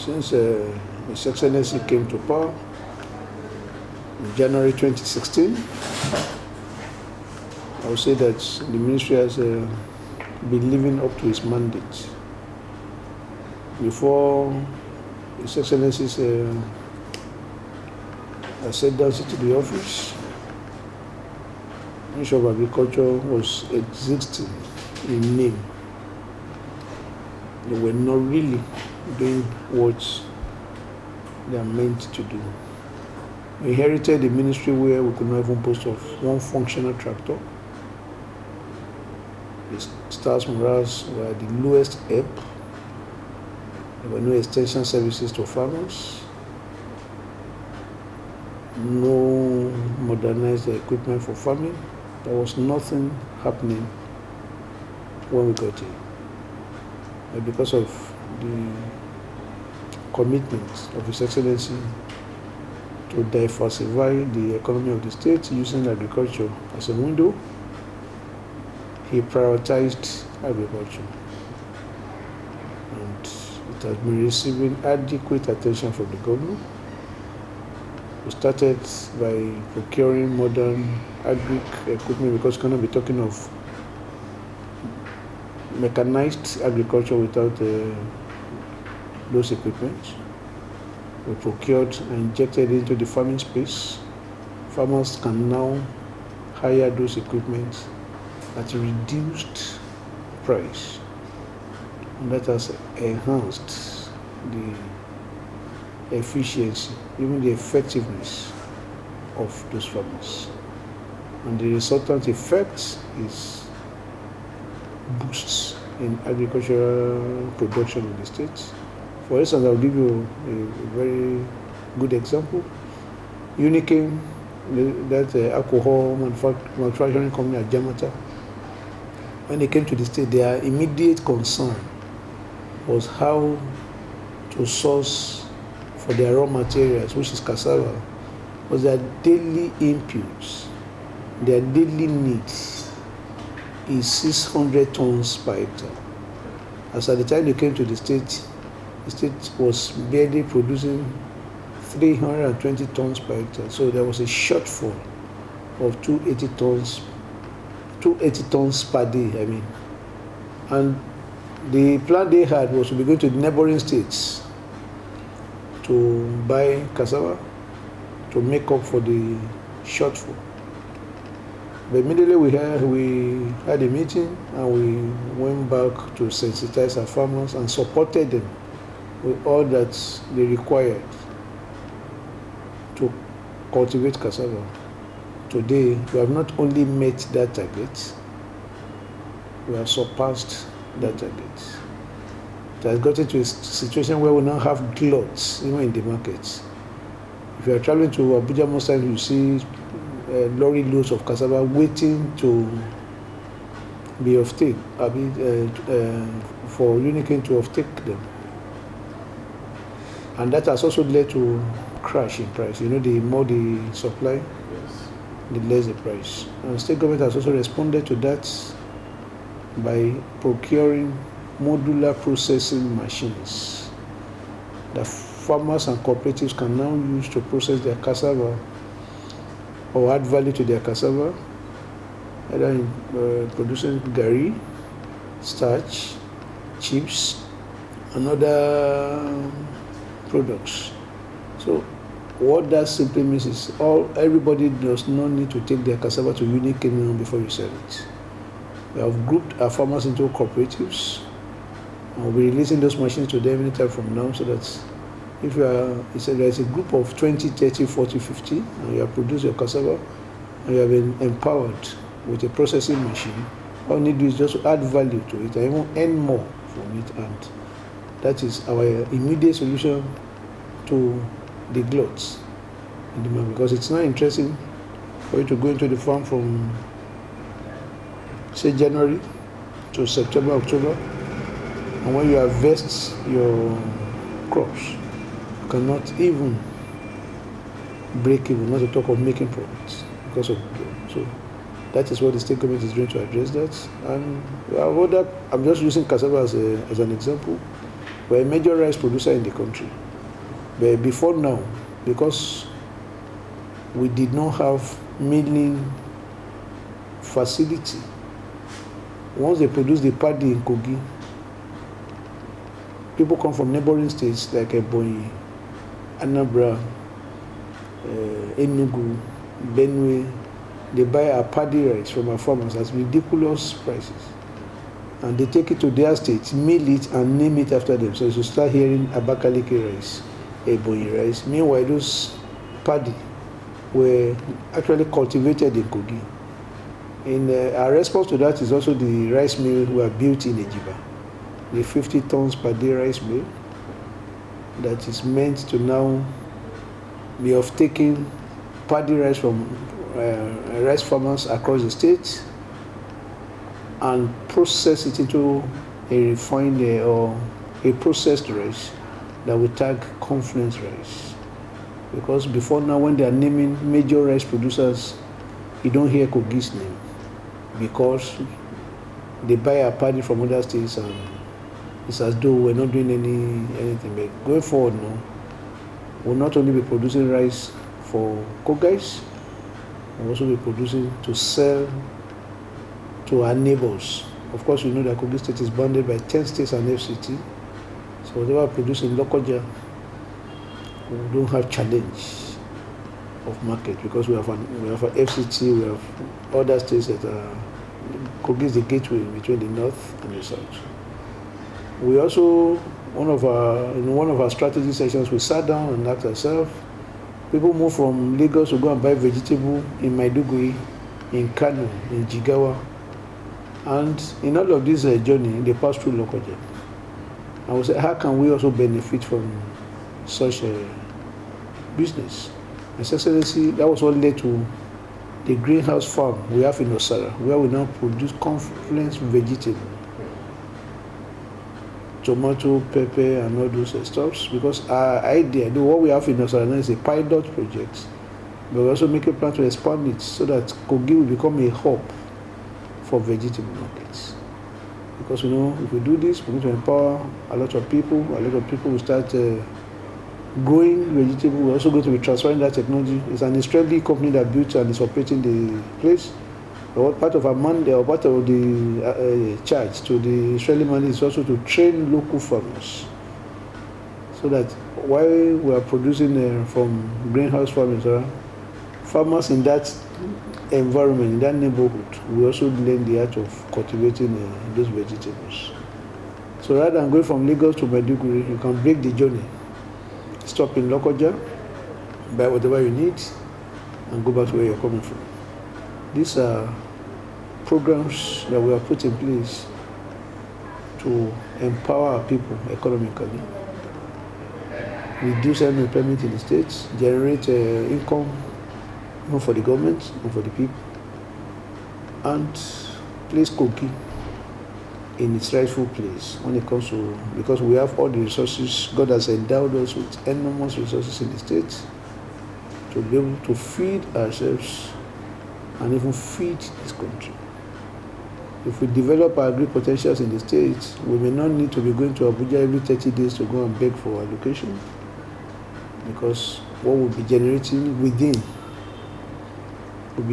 Since His Excellency came to power in January 2016, I would say that the ministry has been living up to its mandate. Before His Excellency's ascendancy to the office, Ministry of Agriculture was existing in name. They were not really doing what they are meant to do. We inherited a ministry where we could not even boast of one functional tractor. The staff's morals were the lowest ebb. There were no extension services to farmers, no modernized equipment for farming. There was nothing happening when we got here. But because of the commitment of His Excellency to diversify the economy of the state using agriculture as a window, he prioritized agriculture. And it has been receiving adequate attention from the government. We started by procuring modern AGRIC equipment, because we're going to be talking of mechanized agriculture without those equipment. We procured and injected into the farming space. Farmers can now hire those equipment at a reduced price, and that has enhanced the efficiency, even the effectiveness of those farmers. And the resultant effect is boosts in agricultural production in the state. For instance, I'll give you a very good example. Unichem, that alcohol manufacturing company at Jamaica, when they came to the state, their immediate concern was how to source for their raw materials, which is cassava, was their daily inputs. Their daily needs is 600 tons per hectare. As at the time they came to the state was barely producing 320 tons per hectare. So there was a shortfall of 280 tons per day, And the plan they had was to be going to the neighboring states to buy cassava to make up for the shortfall. But immediately we had a meeting, and we went back to sensitize our farmers and supported them with all that they required to cultivate cassava. Today, we have not only met that target, we have surpassed that target. It has gotten to a situation where we now have gluts even in the markets. If you are traveling to Abuja, most times you see lorry loads of cassava waiting to be offtake, for Unichem to offtake them. And that has also led to crash in price. The more the supply, yes, the less the price. And state government has also responded to that by procuring modular processing machines that farmers and cooperatives can now use to process their cassava or add value to their cassava, either in producing gari, starch, chips, and other products. So what that simply means is everybody does not need to take their cassava to Unichem before you sell it. We have grouped our farmers into cooperatives, and we'll be releasing those machines to them anytime from now, so that if there's a group of 20, 30, 40, 50, and you have produced your cassava, and you have been empowered with a processing machine, all you need to do is just to add value to it and even earn more from it. And that is our immediate solution to the gluts in the market, because it's not interesting for you to go into the farm from, say, January to September, October, and when you harvest your crops, you cannot even break even, not to talk of making profits because of that. So that is what the state government is doing to address that. And I'm just using cassava as an example. We're a major rice producer in the country. But before now, because we did not have milling facility, once they produce the paddy in KOGI, people come from neighboring states like Ebonyi, Anambra, Enugu, Benue. They buy our paddy rice from our farmers at ridiculous prices. And they take it to their states, mill it, and name it after them. So you start hearing Abakaliki rice, Ebonyi rice. Meanwhile, those paddy were actually cultivated in KOGI. And our response to that is also the rice mill we have built in Ejiba, the 50 tons per day rice mill that is meant to now be of taking paddy rice from rice farmers across the state and process it into a refined or a processed rice that we tag confluence rice. Because before now, when they are naming major rice producers, you don't hear KOGI's name because they buy a paddy from other states, and it's as though we're not doing anything. But going forward now, we'll not only be producing rice for KOGIs, we'll also be producing to sell to our neighbors. Of course, we know that KOGI State is bounded by 10 states and FCT. So whatever we produce in Lokoja, we don't have challenge of market because we have an FCT, we have other states that are KOGI is the gateway between the north and the south. We also, in one of our strategy sessions, we sat down and asked ourselves, people move from Lagos to go and buy vegetable in Maiduguri, in Kano, in Jigawa, and in all of this journey, they pass through Lokoja. And we said, how can we also benefit from such a business? And Excellency, that was what led to the greenhouse farm we have in Osara, where we now produce confluence vegetable, tomato, pepper, and all those stuffs. Because our idea, what we have in Osara now is a pilot project, but we also make a plan to expand it so that KOGI will become a hub for vegetable markets. Because if we do this, we need to empower a lot of people. A lot of people will start growing vegetable. We're also going to be transferring that technology. It's an Israeli company that built and is operating the place. But part of our mandate, or part of the charge to the Israeli mandate is also to train local farmers, so that while we are producing from greenhouse farming, farmers in that environment, in that neighborhood, we also learn the art of cultivating those vegetables. So rather than going from Lagos to Maiduguri, you can break the journey, stop in Lokoja, buy whatever you need, and go back to where you're coming from. These are programs that we have put in place to empower our people economically, reduce unemployment in the states, generate income for the government and for the people, and place KOGI in its rightful place when it comes to, because we have all the resources. God has endowed us with enormous resources in the states to be able to feed ourselves and even feed this country. If we develop our agri potentials in the states, we may not need to be going to Abuja every 30 days to go and beg for allocation, because what we'll be generating within will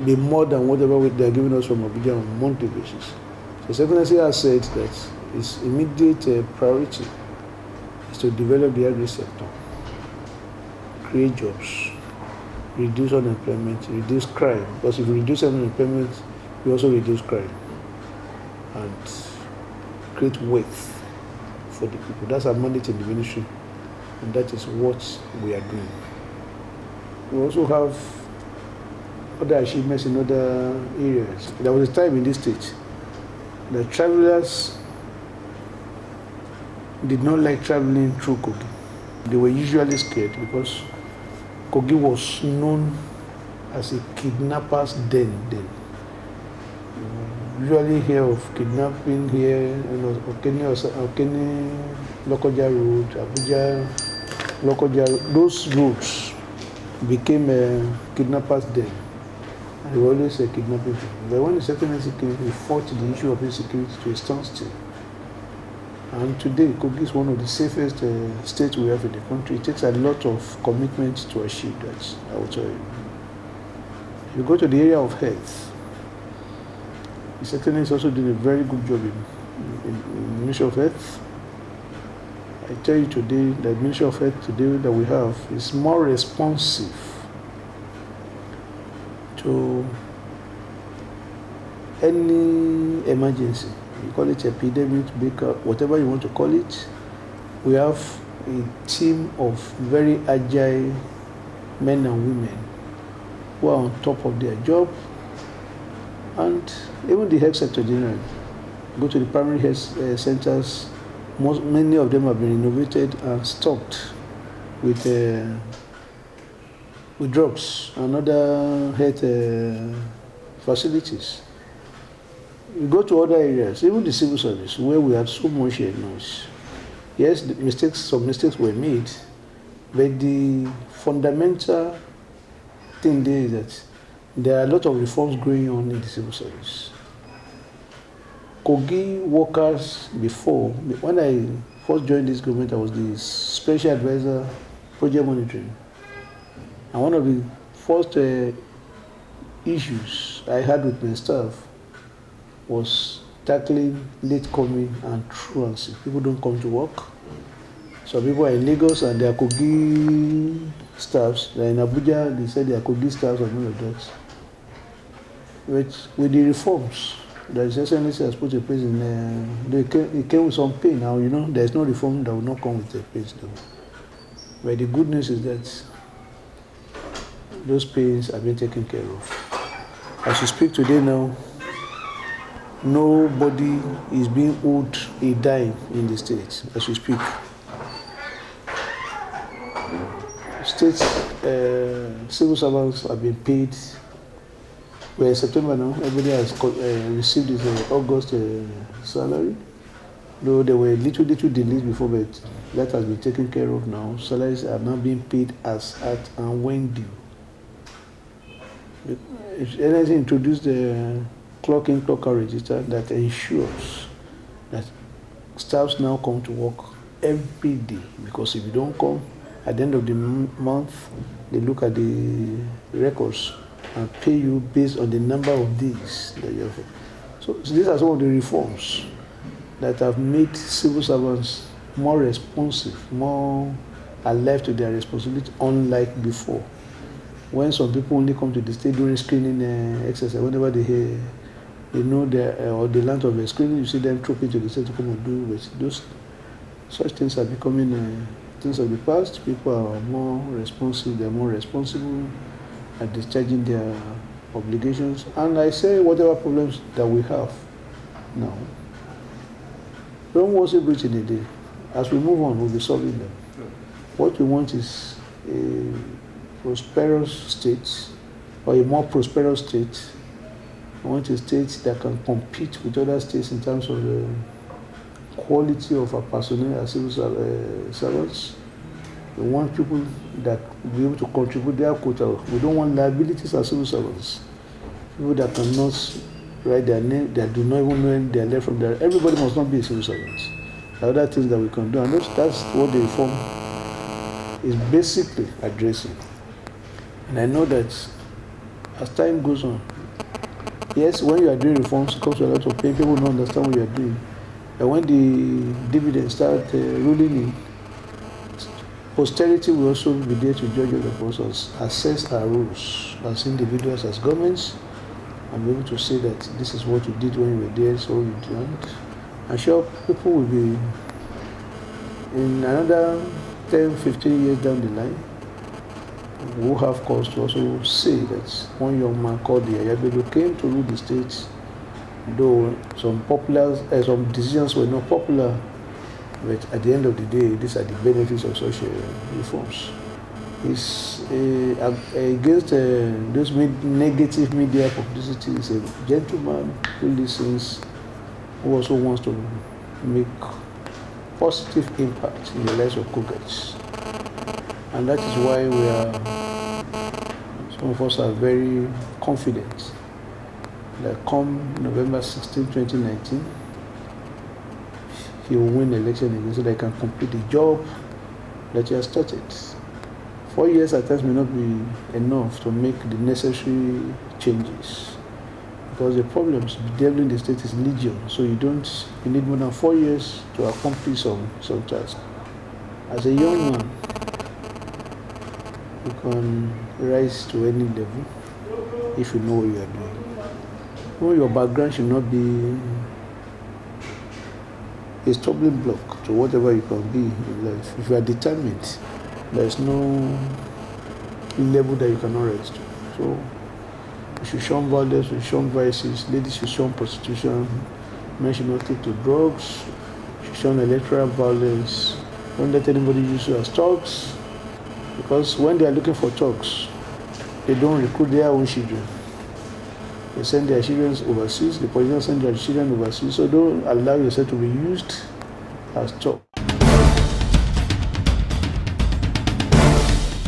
be more than whatever they're giving us from Abuja on a monthly basis. So His Excellency has said that his immediate priority is to develop the agri sector, create jobs, reduce unemployment, reduce crime. Because if you reduce unemployment, you also reduce crime, and create wealth for the people. That's our mandate in the ministry, and that is what we are doing. We also have other achievements in other areas. There was a time in this state that travelers did not like traveling through KOGI. They were usually scared because KOGI was known as a kidnapper's den then. You usually hear of kidnapping here, Okene, Lokoja Road, Abuja, Lokoja, those roads became a kidnapper's den. They were always kidnapping people. But when the settlement came, we fought the issue of insecurity to a standstill. And today, Kogi is one of the safest states we have in the country. It takes a lot of commitment to achieve that, I will tell you. If you go to the area of health, the settlement is also doing a very good job in the Ministry of Health. I tell you today, the Ministry of Health today that we have is more responsive to any emergency. You call it epidemic, breakout, whatever you want to call it. We have a team of very agile men and women who are on top of their job, and even the health sector generally. Go to the primary health centers, many of them have been renovated and stocked with drugs and other health facilities. We go to other areas, even the civil service, where we had so much noise. Yes, some mistakes were made, but the fundamental thing there is that there are a lot of reforms going on in the civil service. KOGI workers before, when I first joined this government, I was the special advisor, project monitoring. And one of the first issues I had with my staff was tackling late coming and truancy. People don't come to work. So people are in Lagos and they are KOGI staffs. They are in Abuja, they said they are KOGI staffs and all of that. With the reforms that the SNC has put in place, it came with some pain. Now, you know, there is no reform that will not come with a pain. But the good news is that those pains have been taken care of. As we speak today now, nobody is being owed a dime in the state as we speak. State civil servants have been paid. We're in September now. Everybody has received his August salary. Though there were little delays before, but that has been taken care of now. Salaries are now being paid as at and when due. If anything, introduce the clock in, clock out register that ensures that staffs now come to work every day, because if you don't come at the end of the month, they look at the records and pay you based on the number of days that you have. So these are some of the reforms that have made civil servants more responsive, more alive to their responsibility, unlike before, when some people only come to the state during screening exercise. Whenever they hear, they know or the length of the screening, you see them trooping to the state to come and do it. Those such things are becoming things of the past. People are more responsive, they're more responsible at discharging their obligations. And I say whatever problems that we have now, don't worship it in a day. As we move on, we'll be solving them. What we want is a prosperous state, or a more prosperous state. We want a state that can compete with other states in terms of the quality of our personnel as civil servants. We want people that will be able to contribute their quota. We don't want liabilities as civil servants. People that cannot write their name, that do not even know their left from their. Everybody must not be a civil servant. There are other things that we can do, and that's what the reform is basically addressing. And I know that as time goes on, yes, when you are doing reforms, it comes to a lot of pain. People don't understand what you are doing. And when the dividends start rolling in, posterity will also be there to judge all of us, assess our roles as individuals, as governments, and be able to say that this is what you did when you were there, so you didn't. I'm sure people will be, in another 10, 15 years down the line, will have cause to also say that one young man called the Ayabelo came to rule the state, though some decisions were not popular, but at the end of the day, these are the benefits of such reforms. It's against those negative media publicity. Is a gentleman who listens, who also wants to make positive impact in the lives of Kogats. And that is why we are Some of us are very confident that come November 16, 2019, he will win the election again so they can complete the job that he has started. 4 years at times may not be enough to make the necessary changes, because the problems bedeviling the state is legion. So you need more than 4 years to accomplish some task. As a young man, you can rise to any level if you know what you are doing. Well, your background should not be a stumbling block to whatever you can be in life. If you are determined, there is no level that you cannot rise to. So you should shun violence, you should shun vices, ladies should shun prostitution, men should not take to drugs, you should shun electoral violence. Don't let anybody use you as thugs, because when they are looking for thugs, they don't recruit their own children. They send their children overseas, the politicians send their children overseas, so don't allow yourself to be used as thug.